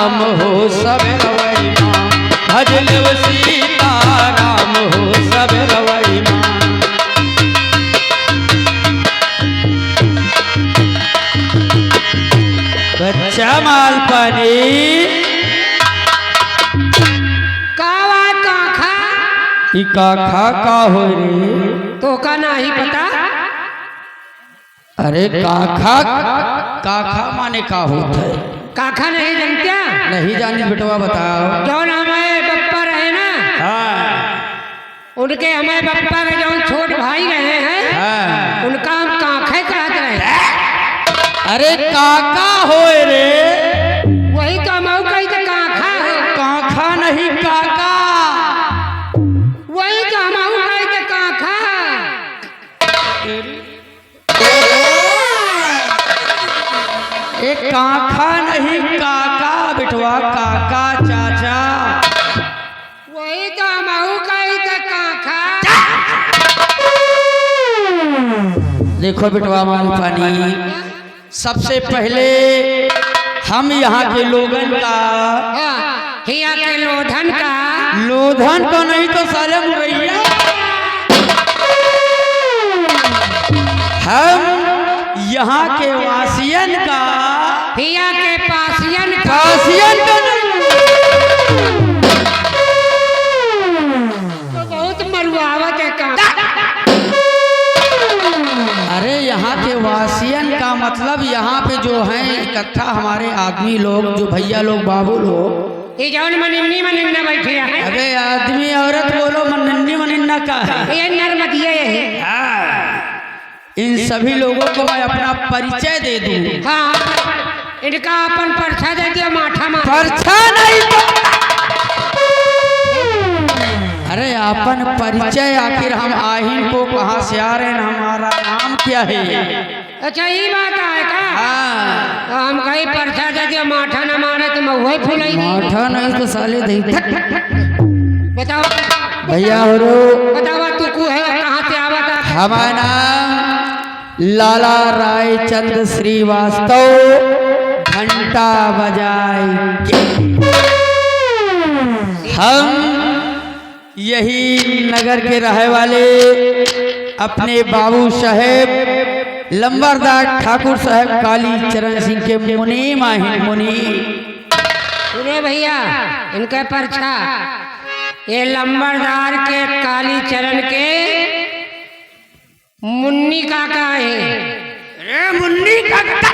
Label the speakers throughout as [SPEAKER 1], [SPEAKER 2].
[SPEAKER 1] राम हो सब रवै माँ, भजल सीता राम हो सब रवै माँ। बच्चा मालपानी
[SPEAKER 2] कावा काखा
[SPEAKER 1] ई काखा का हो रे?
[SPEAKER 2] तो का नहीं पता।
[SPEAKER 1] अरे काखा, काखा माने का होता है?
[SPEAKER 2] काखा नहीं जानते?
[SPEAKER 1] नहीं जानी बेटवा बताओ।
[SPEAKER 2] जो हमारे पप्पा रहे ना,
[SPEAKER 1] हाँ
[SPEAKER 2] उनके हमारे पप्पा के जो छोट भाई रहे हैं,
[SPEAKER 1] हाँ।
[SPEAKER 2] उनका हम काखे कहते रहे।
[SPEAKER 1] अरे काका होए रे?
[SPEAKER 2] वही तो हम कही तो काखा है।
[SPEAKER 1] काखा नहीं काका।
[SPEAKER 2] वही तो हम कही तो काखा।
[SPEAKER 1] एक काखा नहीं काका बेटवा, काका चाचा।
[SPEAKER 2] वही तो हम कही तो काखा।
[SPEAKER 1] देखो बेटवा मालपानी, सबसे पहले हम यहाँ के लोगन का,
[SPEAKER 2] हाँ, हिया के लोधन का,
[SPEAKER 1] लोधन का नहीं तो साले मुरैया, हम यहाँ के वासियन का,
[SPEAKER 2] हिया के पासियन का,
[SPEAKER 1] पासियन का नहीं।
[SPEAKER 2] तो बहुत मरुआवत है काका।
[SPEAKER 1] अरे यहाँ के वासियन का मतलब यहाँ पे जो हैं इकट्ठा हमारे आदमी लोग, जो भैया लोग, बाबू लोग,
[SPEAKER 2] ये जौन मनिन्नी मनिन्ना बैठे हैं।
[SPEAKER 1] अबे आदमी औरत बोलो, मनन्नी मनिन्ना का है।
[SPEAKER 2] ये नर्मदिया है।
[SPEAKER 1] इन सभी लोगों को मैं अपना परिचय दे दूं।
[SPEAKER 2] हाँ, इनका अपन परछा दे दिया माठा मार।
[SPEAKER 1] परछा नहीं तो अरे अपन परिचय, आखिर हम आहिन को कहाँ से आ रहे हैं, हमारा नाम क्या है?
[SPEAKER 2] अच्छा ये बात है का?
[SPEAKER 1] हाँ।
[SPEAKER 2] तो हम कहीं परछा दे दिया माठा न मारे तो मैं वही फुलाई नहीं।
[SPEAKER 1] माठा नहीं तो साले दे।
[SPEAKER 2] बताओ
[SPEAKER 1] भैया हो रो,
[SPEAKER 2] बताओ तू को है कहाँ से आवा था?
[SPEAKER 1] हमारा नाम लाला राय चंद्र श्रीवास्तव, घंटा बजाए। हम यही नगर के रहने वाले अपने बाबू साहेब लंबरदार ठाकुर साहब काली चरण सिंह के मुनि माहिन मुनि।
[SPEAKER 2] सुने भैया, इनका परछा ये लंबरदार के काली चरण के मुन्नी काका है।
[SPEAKER 1] अरे मुन्नी काका,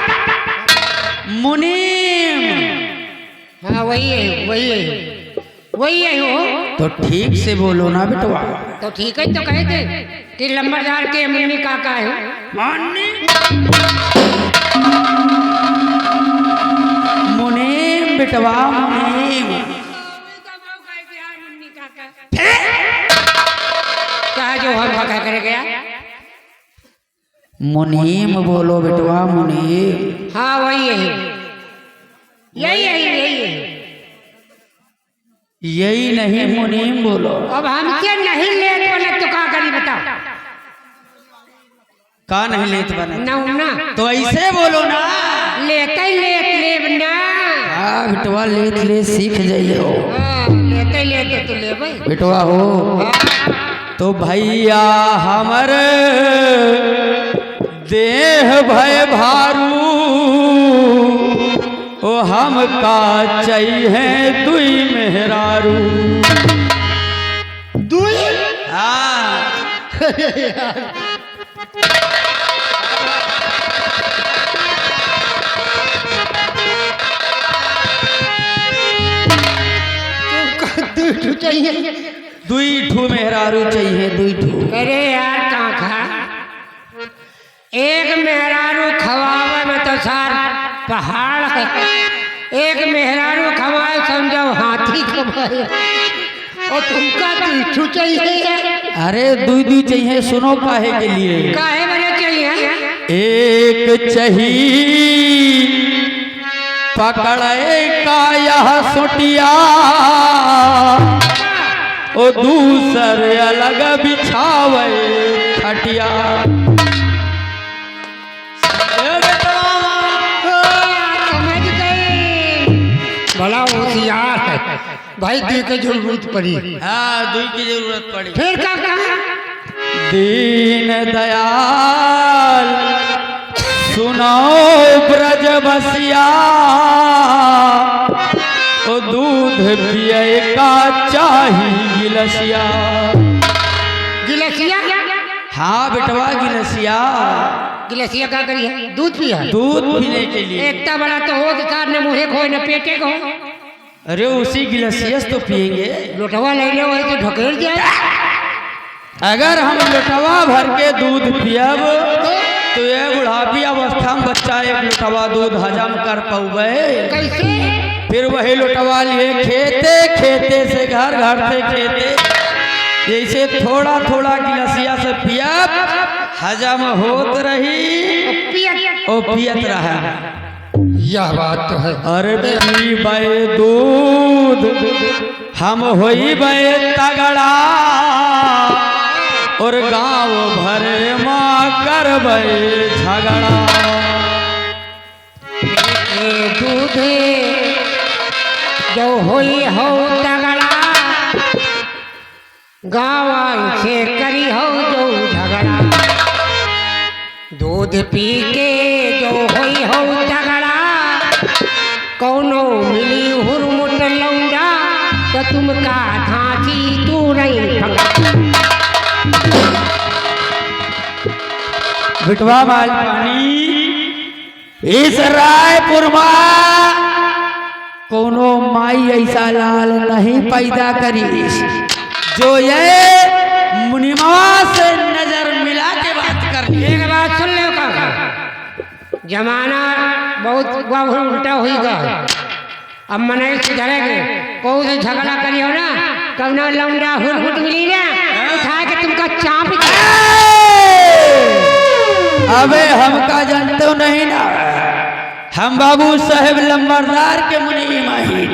[SPEAKER 1] मुनीम।
[SPEAKER 2] हाँ वही है, वही है, वही है वो।
[SPEAKER 1] तो ठीक से बोलो ना बेटवा।
[SPEAKER 2] तो ठीक है तो कहे थे कि लंबरदार के मुन्नी काका है।
[SPEAKER 1] मुनीम बेटवा, मुनीम।
[SPEAKER 2] क्या जो हम क्या करे गया?
[SPEAKER 1] मुनीम बोलो बेटवा, मुनीम।
[SPEAKER 2] हाँ वही है, यही है, यही है।
[SPEAKER 1] यही नहीं, मुनीम बोलो।
[SPEAKER 2] अब हम क्या नहीं लेट वाले तो क्या करी बताओ?
[SPEAKER 1] का नहीं लेत बना?
[SPEAKER 2] ना
[SPEAKER 1] तो ऐसे बोलो ना।
[SPEAKER 2] लेते लेत ना।
[SPEAKER 1] हाँ बेटवा, लेत ले सीख जाइयो।
[SPEAKER 2] लेते लेते तो ले भाई
[SPEAKER 1] बेटवा हो तो भैया हमर देह भय भारू, ओ हम का चाहिए दुई मेहरारू।
[SPEAKER 2] दुई?
[SPEAKER 1] हाँ।
[SPEAKER 2] दुई चाहिए?
[SPEAKER 1] दुई ठू मेहरारू चाहिए, दुई ठू।
[SPEAKER 2] अरे यार काका, एक मेहरारू खवावे में तो सार पहाड़ है। एक मेहरारू खवाए समझो हाथी खवाए, और तुमका दुई चाहिए?
[SPEAKER 1] अरे दुई दुई चाहिए, सुनो काहे के लिए?
[SPEAKER 2] काहे बने चाहिए?
[SPEAKER 1] एक चाहिए पकड़े का यह सोटिया, ओ दूसर अलग बिछावे खटिया।
[SPEAKER 2] समझ गई। भला भाई दी के जरूरत पड़ी।
[SPEAKER 1] हाँ दुई की जरूरत पड़ी।
[SPEAKER 2] फिर क्या कहा?
[SPEAKER 1] दीन दयाल सुनो ब्रज बसिया, ओ दूध पिए का चाही गिलसिया।
[SPEAKER 2] गिलसिया?
[SPEAKER 1] हाँ बेटवा गिलसिया।
[SPEAKER 2] गिलसिया क्या करी है? दूध पिया?
[SPEAKER 1] दूध पीने के लिए।
[SPEAKER 2] इतना बड़ा तो हो कि सार ने मुँहे खोए न पेटे को।
[SPEAKER 1] अरे उसी गिलसिया से तो पियेंगे।
[SPEAKER 2] लोटवा ले लो वही तो ढकेल दिया।
[SPEAKER 1] अगर हम लोटवा भर के दूध पियब तो ये बुढ़ापी अवस्था में बच्चा एक लोटवा दूध हजम कर पावे
[SPEAKER 2] कैसे?
[SPEAKER 1] फिर वही लोटवा लिए खेते खेते से घर घर से खेते, जैसे थोड़ा थोड़ा गिलसिया से पियब हजम होत रही और पियत रहा।
[SPEAKER 2] यह बात तो है।
[SPEAKER 1] अरे पीबे दूध हम होइबे तगड़ा, और गांव भर माँ करबे झगड़ा।
[SPEAKER 2] दूध जो होई हो तगड़ा, गाँव से करी हो जो झगड़ा। दूध पी के जो होई हो तगड़ा, कौनो मिली हुरमुट लौंडा, तो तुमका धांची तू नहीं पकड़ा।
[SPEAKER 1] बिटवा माल पानी इस रायपुर में कोनो माई ऐसा लाल नहीं पैदा करी जो ये मुनिमा से नजर मिला के बात कर।
[SPEAKER 2] एक बात सुन लो काका, जमाना बहुत उल्टा हुई गा। अब मने सुधरेगे, कोई से झगड़ा करियो ना, कब ना लौंडा हुरहुट मिली ना, उठा के तुमका चाप।
[SPEAKER 1] अबे हमका जानते नहीं ना, हम बाबू साहेब लंबरदार के मुनि माही।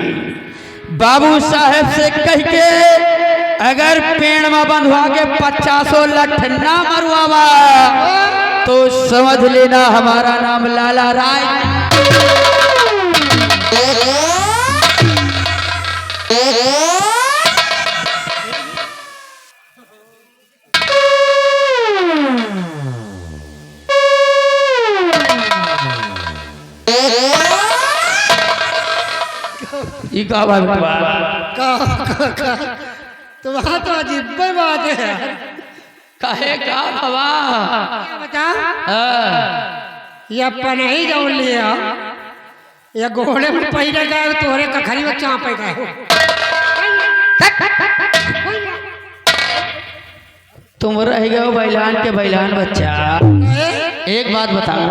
[SPEAKER 1] बाबू साहेब से कह के अगर पेड़ में बंधवा के 50 लठ ना मरवावा तो समझ लेना हमारा नाम लाला राय। का
[SPEAKER 2] तुम्हारा तो अजीब बात है।
[SPEAKER 1] कहे का बाबा
[SPEAKER 2] बता, ये पनही जौन लिया, ये घोड़े में पहले गए तोरे कखरी में चापे गए।
[SPEAKER 1] तुम रह गए बैलान के बैलान बच्चा। एक बात बताओ,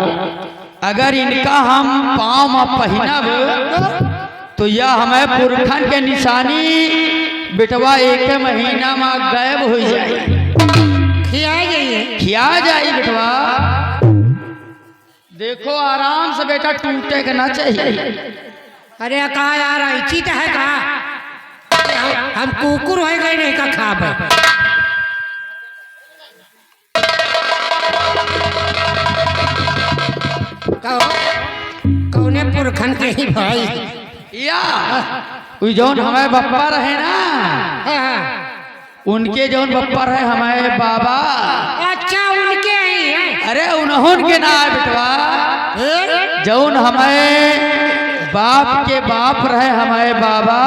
[SPEAKER 1] अगर इनका हम पाँव में पहनब तो यह हमें पुरखन के निशानी बेटवा एक महीना में गायब हो जाए। खिया जाए बेटवा। देखो आराम से बेटा, टूटे के ना चाहिए।
[SPEAKER 2] अरे कहा यार ऐसी तो है कहा, हम कुकुर हो गए नहीं का खाब। कौने पुरखन के ही भाई
[SPEAKER 1] या जौन हमारे बप्पा रहे ना, उनके जौन बप्पा रहे हमारे बाबा।
[SPEAKER 2] अच्छा उनके ही है?
[SPEAKER 1] अरे उन्होंने ना बेटवा, जौन हमारे बाप के बाप रहे हमारे बाबा,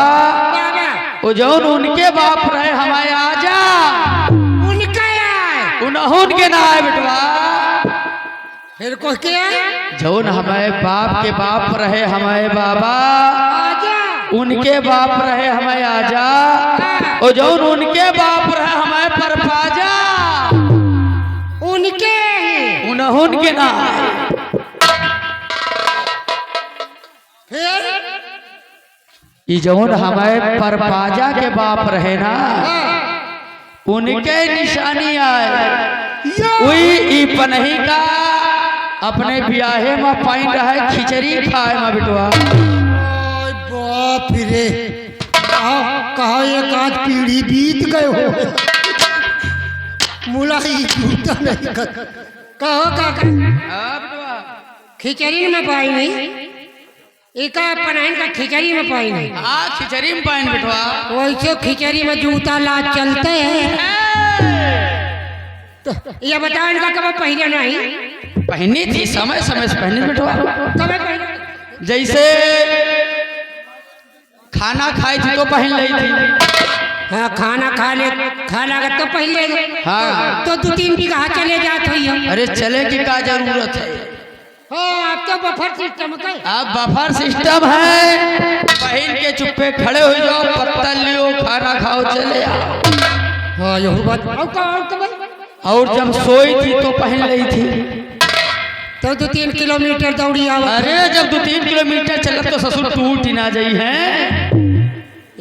[SPEAKER 1] वो जौन उनके बाप रहे हमारे आजा,
[SPEAKER 2] उनका
[SPEAKER 1] उन्होंने ना बेटवा।
[SPEAKER 2] फिर को क्या?
[SPEAKER 1] जौन हमारे बाप के बाप रहे हमारे बाबा, उनके बाप रहे हमें आजा, और जौन उनके बाप रहे हमें परपाजा,
[SPEAKER 2] उनके
[SPEAKER 1] उन्होंने ना।
[SPEAKER 2] फिर
[SPEAKER 1] जौन हमें परपाजा के बाप रहे ना, उनके निशानी आए। वही पनही का अपने ब्याहे में पाइन रहे खिचड़ी खाए में बेटवा।
[SPEAKER 2] बाप रे, कहा एक आध पीढ़ी बीत गए हो, मुलाई जूता नहीं कहो काका। खिचड़ी में पाई नहीं, एका पनाइन का खिचड़ी में पाइन है।
[SPEAKER 1] हाँ खिचड़ी में पाइन बिटवा।
[SPEAKER 2] वैसे खिचड़ी में जूता लाद चलते हैं। तो ये बताओ इनका कब पहले नहीं?
[SPEAKER 1] पहनी थी, समय समय से पहनी बिटवा।
[SPEAKER 2] कब पहले?
[SPEAKER 1] जैसे खाना खाई थी तो पहन ली थी।
[SPEAKER 2] हाँ खाना खा लगा तो पहले।
[SPEAKER 1] हाँ
[SPEAKER 2] तो 2-3 बीघा चले जात हुई हम।
[SPEAKER 1] अरे चले की क्या जरूरत है?
[SPEAKER 2] हाँ अब तो बफर सिस्टम का।
[SPEAKER 1] अब बफर सिस्टम है, पहन के चुप्पे खड़े हो जाओ, पत्तल लियो, खाना खाओ, चले आओ।
[SPEAKER 2] हाँ यही बात।
[SPEAKER 1] और जब सोई थी तो पहन ली थी।
[SPEAKER 2] तो 2-3 किलोमीटर दौड़ी आओ।
[SPEAKER 1] अरे जब 2-3 किलोमीटर चला तो ससुर टूट ही ना जाई है।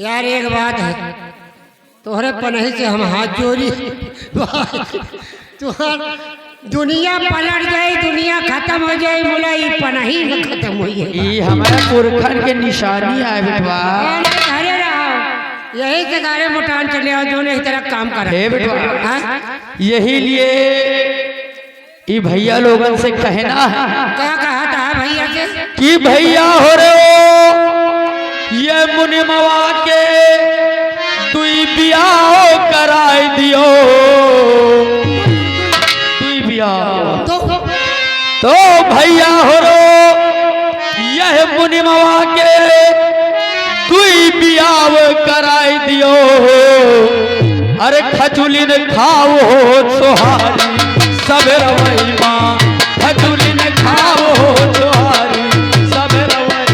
[SPEAKER 2] यार एक बात है, तोहरे पनही से हम हाथ जोड़ी। तुहार दुनिया पलट जाए, दुनिया खत्म हो जाए, बोला ये पनही न खत्म हो जाए।
[SPEAKER 1] ये हमारे पुरखन के निशानी है बिटवा।
[SPEAKER 2] घरे रहो, यही से गारे मुटान चले आओ, जो इस तरह काम कर
[SPEAKER 1] हे बिटवा, यही लिए ये भैया लोगन से कहना है।
[SPEAKER 2] क्या कहा था भैया से?
[SPEAKER 1] कि भैया हो रे ये मुनिमवा के तुई बियाह कराए दियो। तुई बियाह तो भैया हो रो यह मुनिमवा के तुई बियाह कराए दियो। अरे खचुली ने खाओ सोहारी सब रवई माँ, खचुली ने खाओ सोहारी सब रवई।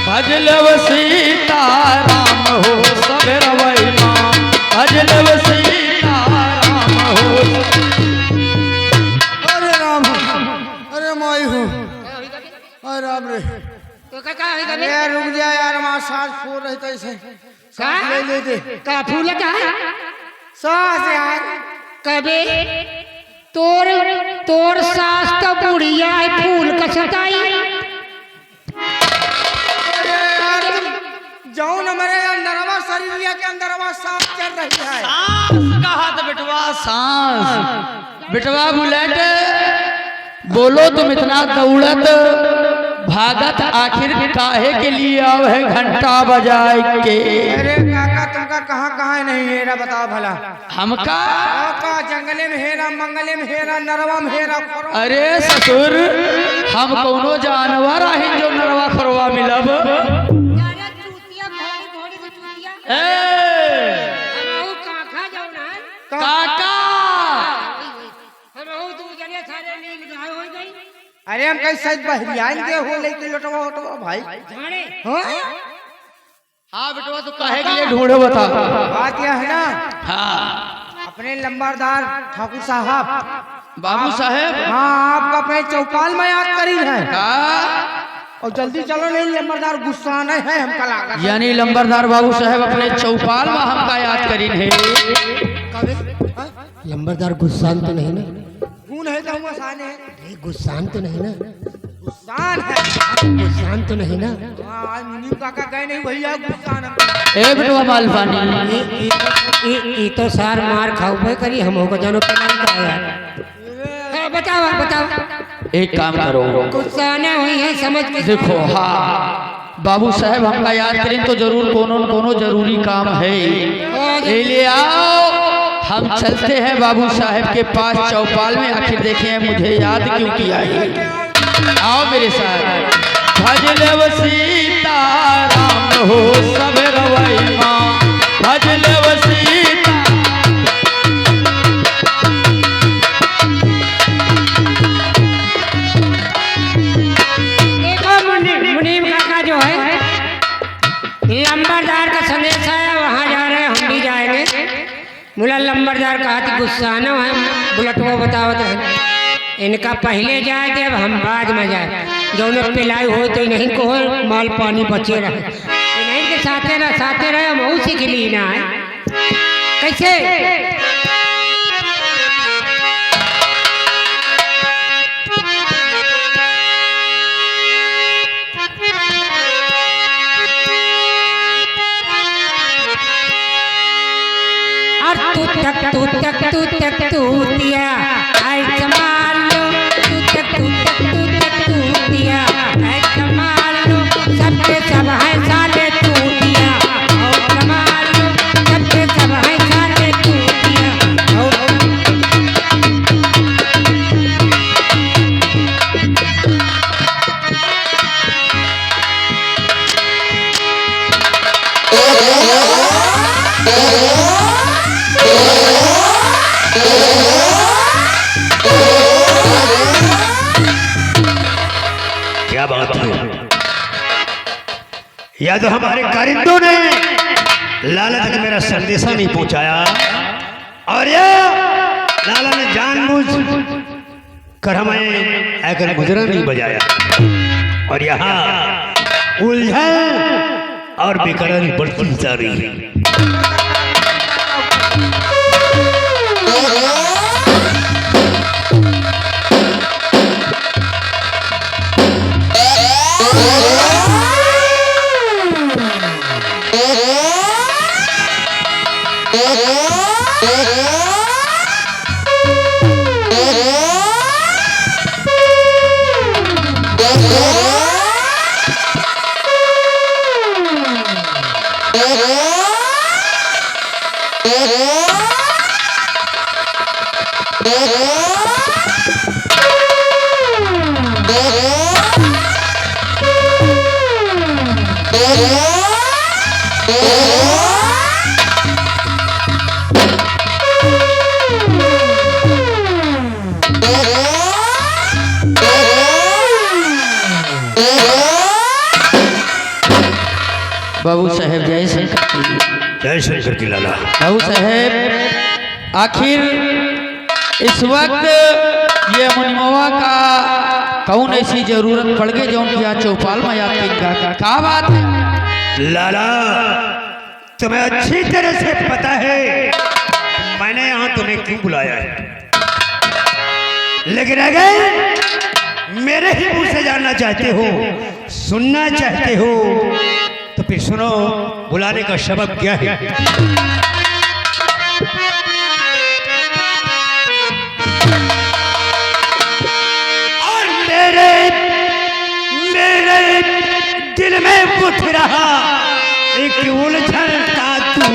[SPEAKER 1] भजलव सीताराम हो सब रवई माँ, भजलव सीताराम हो।
[SPEAKER 3] अरे राम, अरे माई हूँ, अरे राम रे।
[SPEAKER 2] तो क्या
[SPEAKER 3] यार रुक जा यार, हमारा सांस फूल रही था इसे। सांस ले ले दे।
[SPEAKER 2] का फूल का है?
[SPEAKER 3] सांस यार।
[SPEAKER 2] कबे तोर सास तो बुढ़िया है, फूल कसताई।
[SPEAKER 3] अरे यार जाऊँ ना मेरे अंदरवा शरीर के अंदरवा सांस चल रही है।
[SPEAKER 1] सांस कहा तो बिटवा, सांस बिटवा बुलेट बोलो तुम इतना दौड़त भागत आखिर काहे के लिए आओ है घंटा बजाए के?
[SPEAKER 3] अरे काका तुमका कहाँ नहीं हेरा बताओ भला।
[SPEAKER 1] हमका
[SPEAKER 3] का जंगले में हेरा, मंगले में हेरा, नरवा में हेरा।
[SPEAKER 1] अरे ससुर हम कोनो जानवर आहिन जो नरवा खरवा मिलब। काका
[SPEAKER 3] अरे हम कहीं शायद बहरियान के हो लेके लोटवा होटवा भाई।
[SPEAKER 1] हाँ बेटवा तो काहे के लिए ढूंढे बता।
[SPEAKER 3] बात यह है ना,
[SPEAKER 1] हाँ
[SPEAKER 3] अपने लंबरदार ठाकुर साहब,
[SPEAKER 1] बाबू साहेब,
[SPEAKER 3] हाँ आपका अपने चौपाल में याद करी है।
[SPEAKER 1] का
[SPEAKER 3] और जल्दी चलो नहीं लंबरदार गुस्सा नहीं है हमका लागत।
[SPEAKER 1] यानी लंबरदार बाबू साहेब अपने चौपाल में हमका याद करीन है।
[SPEAKER 2] लंबरदार गुस्सान तो नहीं ना?
[SPEAKER 3] कौन है तो आसान है?
[SPEAKER 2] गुस्सान तो नहीं ना?
[SPEAKER 3] गुस्सान है।
[SPEAKER 2] गुस्सान तो नहीं ना?
[SPEAKER 3] हाँ आज मुनीम काका गए नहीं भैया गुस्सान है।
[SPEAKER 1] ए बेटवा मालपानी
[SPEAKER 2] ये तो सार मार खाओ भाई करी हम होगा जानो पेनाई का यार। बताओ
[SPEAKER 1] एक काम करो,
[SPEAKER 2] गुस्सा न हुई है समझ के
[SPEAKER 1] देखो हाँ बाबू साहेब हमका याद करें तो जरूर कोनो न कोनो जरूरी काम है। ले ले आओ हम चलते हैं बाबू साहेब के पास चौपाल में, आखिर देखें मुझे याद क्यों किया है। आओ मेरे साथ। भजले सीताराम हो सब रवई माँ, भजले सीता।
[SPEAKER 2] मुनीम काका जो है लंबरदार का संदेश है, वहाँ जा रहे हैं, हम भी जाएंगे। मुला लंबरदार कहा कि गुस्सा न है, बुलट वो बताओ तो इनका पहले जाए थे, अब हम बाद में जाए। जो उन्हें पिलाई हो तो नहीं को माल पानी बचे रहे, इन्हीं के साथे रहे हम उसी के लिए ना है। कैसे तू तक तू दिया आई कमाल लो तू तक तू दिया आई कमाल लो सबके सब है साले तू दिया और कमाल लो सबके सब है साले तू दिया और
[SPEAKER 4] क्या बात है, या तो हमारे कारिंदों ने लाला तक मेरा संदेशा नहीं पहुंचाया और या लाला ने जानबूझ कर हमें आकर गुजरा नहीं बजाया और यहाँ उलझन और बेकरारी बढ़ती जा रही है।
[SPEAKER 1] बाबू साहेब जय शंकर की।
[SPEAKER 4] जय शंकर की लाला।
[SPEAKER 1] बाबू साहेब आखिर इस वक्त ये मुनिमवा का कौन ऐसी जरूरत पड़ गई जो उनकी यहाँ चौपाल में याद क्या बात है?
[SPEAKER 4] लाला तुम्हें अच्छी तरह से पता है मैंने यहाँ तुम्हें क्यों बुलाया है, लेकिन अगर मेरे ही मुंह से जानना चाहते हो, सुनना चाहते हो तो फिर सुनो बुलाने का सबब क्या है। और मेरे दिल में उठ रहा एक उलझन का तू,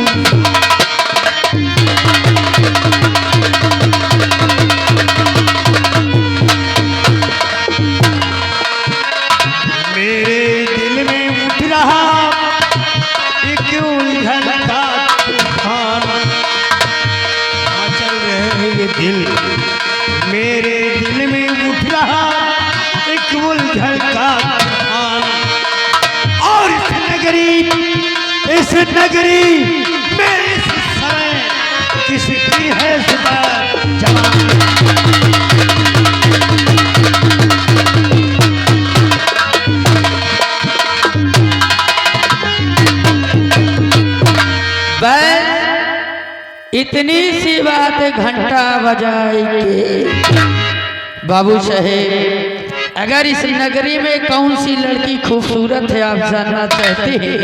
[SPEAKER 4] मेरे दिल में उठ रहा एक उलझन का तूफान, मचल रहे ये दिल, मेरे दिल में उठ रहा एक उलझन का तूफान। और इस नगरी में इस समय किसकी है सुबह जवान।
[SPEAKER 1] बस इतनी सी बात घंटा बजाई के बाबू साहेब, अगर इस नगरी में कौन सी लड़की खूबसूरत है आप जानना चाहते हैं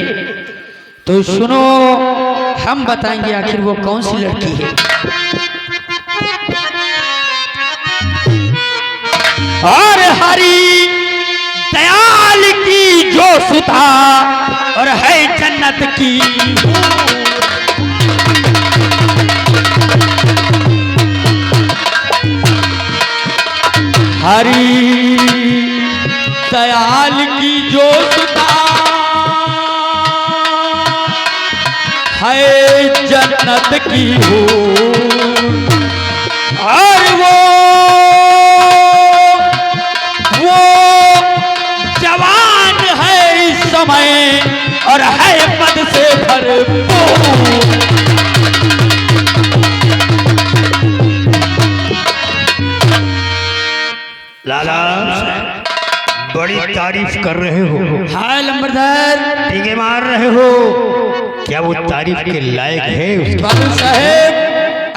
[SPEAKER 1] तो सुनो, हम बताएंगे आखिर वो कौन सी लड़की है। और हरी दयाल की जो सुता और है जन्नत की, हरी दयाल की जो सुता है जन्नत की हो, और वो जवान है इस समय और है पद से भरपूर।
[SPEAKER 4] लाला बड़ी तारीफ कर रहे हो,
[SPEAKER 1] हाय लंबरदार
[SPEAKER 4] टीके मार रहे हो, क्या वो तारीफ के लायक है?
[SPEAKER 1] बाबू साहेब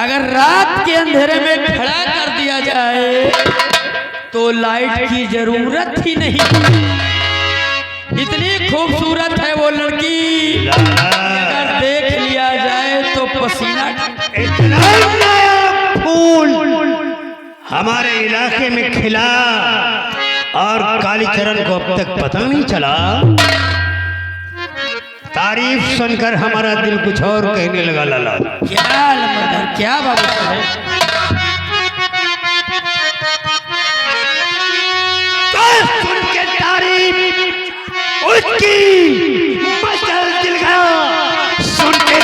[SPEAKER 1] अगर रात के अंधेरे में खड़ा कर दिया जाए तो लाइट की जरूरत ही नहीं, इतनी खूबसूरत है वो लड़की, अगर देख लिया जाए तो पसीना।
[SPEAKER 4] इतना फूल हमारे इलाके में खिला और कालीचरण को अब तक पता नहीं चला। तारीफ सुनकर हमारा दिल कुछ और कहने लगा लाला।
[SPEAKER 1] क्या लंबरदार, क्या बाबू साहब?
[SPEAKER 4] तो सुन के तारीफ उसकी मचल दिल गया। सुन के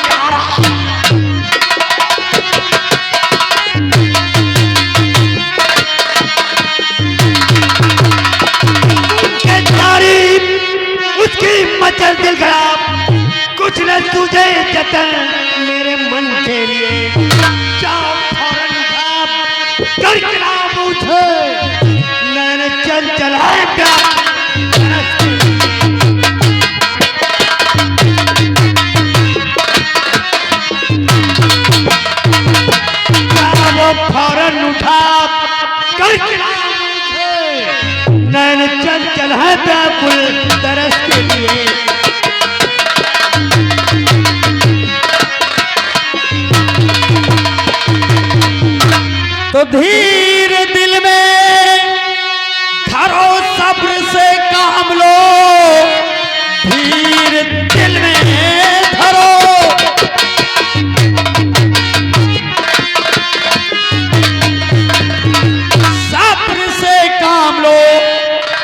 [SPEAKER 4] तारीफ उसकी मचल दिल गया। कुछ न तुझे जतन मेरे मन के लिए। जाओ फौरन भाप कर खिलाफ उठे नैन चल चलाएगा। जाओ फौरन उठा कर खिलाफ उठे नैन चल चलाएगा कुल तरस के लिए।
[SPEAKER 1] तो धीर दिल में धरो, सब्र से काम लो। धीर दिल में धरो, सब्र से काम लो।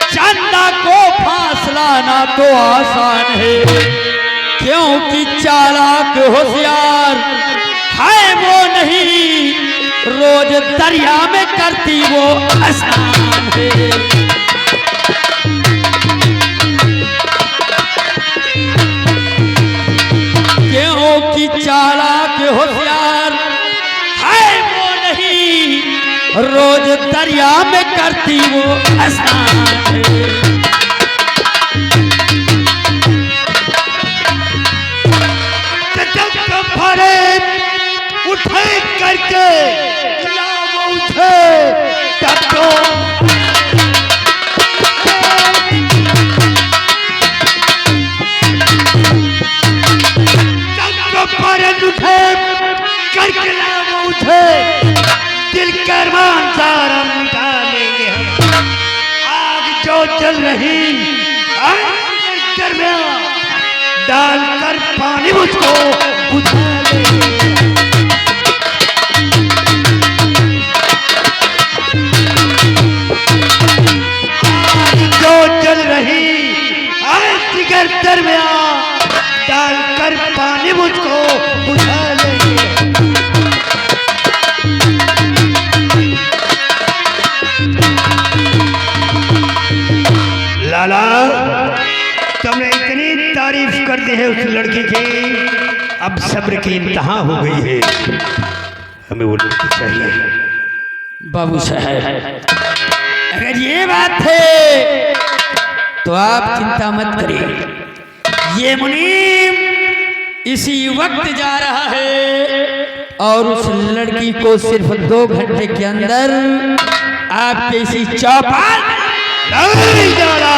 [SPEAKER 1] चंदा को फासला ना तो आसान है, क्योंकि चालाक होशियार है वो नहीं, रोज दरिया में करती वो स्नान है। क्योंकि चालाक होशियार है वो नहीं, रोज दरिया में करती वो स्नान है।
[SPEAKER 4] उठे करके उठे तब तो उठे करके उठे दिल करमान सारा मिटा लेंगे हम। आग जो चल रही दरमियान डालकर पानी मुझको बुझा लेंगे। चल रही जिगर दरमियान डालकर पानी मुझको बुझा लेंगे। लाला तुमने इतनी तारीफ कर दी है उस लड़की की, अब सब्र की इंतहा हो गई है। हमें वो लड़की चाहिए।
[SPEAKER 1] बाबू साहब, अगर ये बात है तो आप चिंता मत करिए। ये मुनीम इसी वक्त जा रहा है और उस लड़की को सिर्फ 2 घंटे के अंदर आपके इसी चौपाल
[SPEAKER 4] नहीं जाना।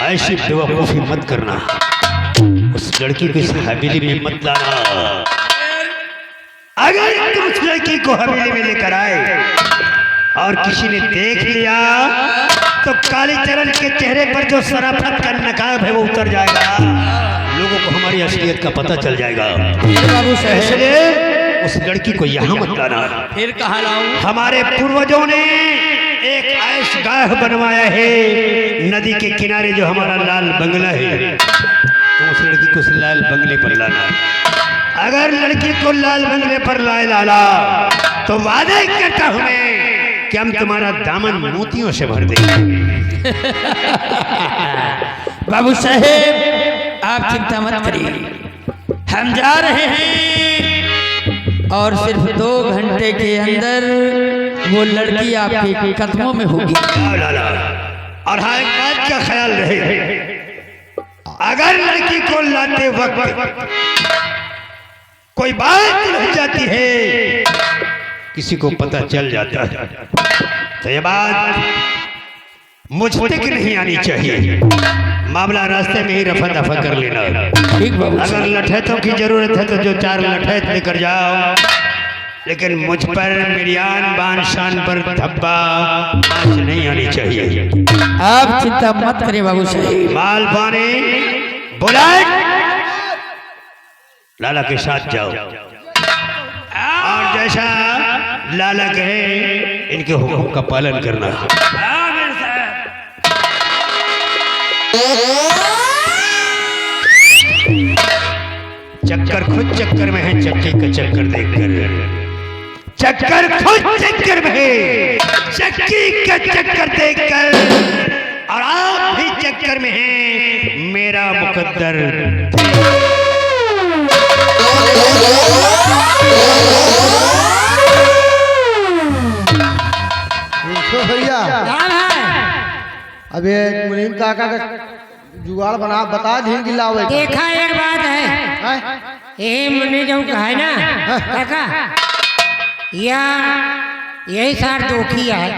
[SPEAKER 4] ऐसी बेवकूफी मत करना। उस लड़की को इस हवेली में मत लाना। अगर तुम उस लड़की को हवेली में लेकर आए और किसी ने देख लिया तो कालीचरण के चेहरे पर जो शराफत का नकाब है वो उतर जाएगा। लोगों को हमारी असलियत का पता चल जाएगा।
[SPEAKER 1] बाबू साहब,
[SPEAKER 4] इसलिए उस लड़की को यहाँ मत लाना।
[SPEAKER 1] फिर कहाँ लाऊं?
[SPEAKER 4] हमारे पूर्वजों ने एक ऐशगाह बनवाया है नदी के किनारे, जो हमारा लाल बंगला है। तो उस लड़की को उस लाल बंगले पर लाना। अगर लड़की को लाल बंगले पर लाए लाला तो वादा करता हूं मैं कि हम तुम्हारा दामन मोतियों से भर देंगे।
[SPEAKER 1] बाबू साहेब, आप चिंता मत करिए। हम जा रहे हैं और सिर्फ 2 घंटे के अंदर वो लड़की आपके कदमों में होगी।
[SPEAKER 4] लाला, और हाँ, एक बात का ख्याल रहे, अगर लड़की को लाते वक्त कोई बात रह जाती है, किसी को पता चल जाता है, तो ये बात मुझ तक नहीं आनी चाहिए। मामला रास्ते में ही रफा दफा कर लेना।
[SPEAKER 1] ठीक बाबू।
[SPEAKER 4] अगर लठैतों की जरूरत है तो जो 4 लठैत लेकर जाओ लेकिन मुझ पर मिरियान बान शान पर धब्बा आंच नहीं आनी चाहिए।
[SPEAKER 1] आप चिंता मत करिए बाबू साहब।
[SPEAKER 4] माल पानी बुलाए, लाला के साथ जाओ और जैसा लाला कहे इनके हुक्म का पालन करना। चक्कर खुद चक्कर में है, चक्की का चक्कर देखकर। चक्कर खुद चक्कर में है, चक्की का चक्कर देखकर। और आप भी चक्कर में हैं, मेरा मुकद्दर।
[SPEAKER 3] भैया
[SPEAKER 2] क्या है?
[SPEAKER 3] अब ये मुनीम काका का जुगाड़ बना बता ढील गिलावे का।
[SPEAKER 2] देखा एक बात है,
[SPEAKER 3] हैं?
[SPEAKER 2] ये मुन्ने जो कहा है ना काका, या यही सार दोखिया है।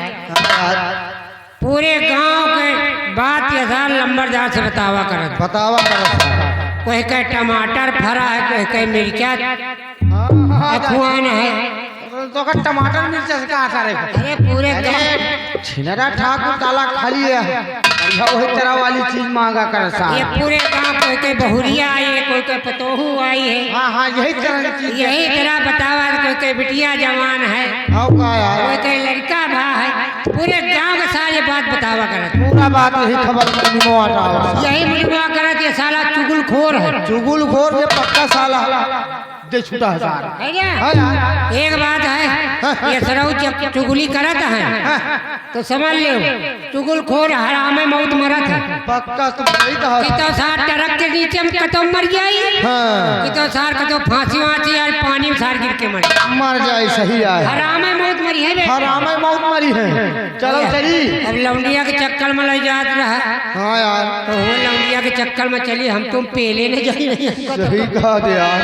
[SPEAKER 2] पूरे गांव के बात ये सार लंबरदार से बतावा करत।
[SPEAKER 3] बतावा कर
[SPEAKER 2] कोई कहे टमाटर फरा है, कोई कहे मिर्चा अखुआन है।
[SPEAKER 3] तो का टमाटर मिर्च से का करे।
[SPEAKER 2] अरे पूरे गांव
[SPEAKER 3] छिनरा ठाकुर ताला खाली है, वही तरह वाली चीज मांगा कर सा।
[SPEAKER 2] ये पूरे गांव कोई कहे बहुरिया आई है, कोई कहे पतोहू आई है।
[SPEAKER 3] हाँ हाँ यही तरह की चीज।
[SPEAKER 2] यही तरह बतावा, कोई कहे बिटिया जवान है,
[SPEAKER 3] हाँ का यार
[SPEAKER 2] कोई कहे लड़का भा है। पूरे गांव के सारे बात बतावा करत।
[SPEAKER 3] पूरा बात यही खबर मुनीमो आता।
[SPEAKER 2] यही मुनिमा करत, ये साला चुगलखोर है।
[SPEAKER 3] चुगुल घोर ये पक्का साला दे छूटा है सारा।
[SPEAKER 2] है क्या?
[SPEAKER 3] हाँ यार
[SPEAKER 2] एक बात है, ये सरऊ जब चुगली करत है तो समझ लो चुगलखोर हरामे मौत मरत है।
[SPEAKER 3] पक्का तुम सही कहा।
[SPEAKER 2] कितो सार ट्रक के नीचे में कतो मर जाई,
[SPEAKER 3] हाँ
[SPEAKER 2] कितो सार कतो फांसी वांसी और पानी में सार गिर के मर जाई।
[SPEAKER 3] मर जाए सही आए।
[SPEAKER 2] हरामे मौत मरी है बे।
[SPEAKER 3] हरामे मौत मरी है। चलो चली।
[SPEAKER 2] अब लौंडिया के चक्कर में ले जात रहा
[SPEAKER 3] हाँ यार
[SPEAKER 2] तो वो लौंडिया के चक्कर में चली, हम तुम पेले नहीं जाई।
[SPEAKER 3] सही कहा दे यार।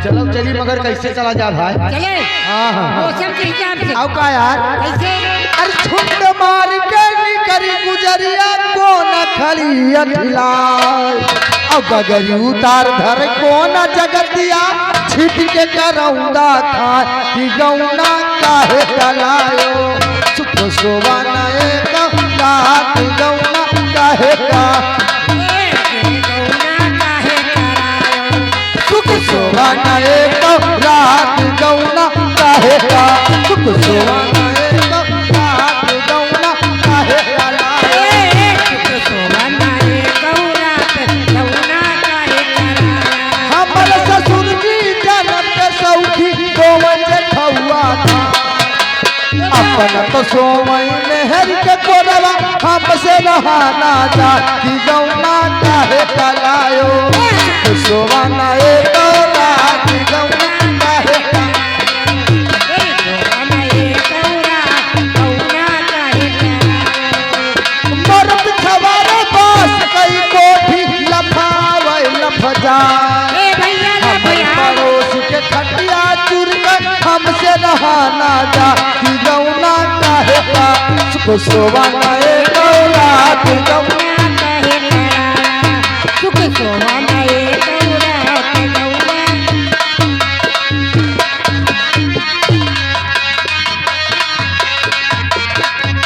[SPEAKER 3] चलो चली, मगर कैसे चला जा भाई।
[SPEAKER 2] चले
[SPEAKER 3] हाँ हाँ
[SPEAKER 2] मौसम के हिसाब से
[SPEAKER 3] अब का यार।
[SPEAKER 2] कैसे?
[SPEAKER 3] अरे छुंड मार के निकरी गुजरिया को न खड़ी अखिलाल। अब गगरी उतार धर को न जगतिया छिप के करौंदा खा कि गौना काहे कलायो। सुख शोभा नए रात गौना काहे का। सुख शोभा नए रात गौना काहे का। सुख शोभा नए रात गौना काहे का लायो। हमर ससुर जी जनम के सौखी गोवन से खौआ था। अपन तो सोमई मेहर के कोरवा हमसे नहाना जा कि गौना काहे का लायो। शोभा नए रात गौना काहे का। मर्द खबर बास कई कोठी लफावे लफजा। पड़ोस के खटिया चुर कर हमसे नहाना जा कि गौना काहे का। सुख शोभा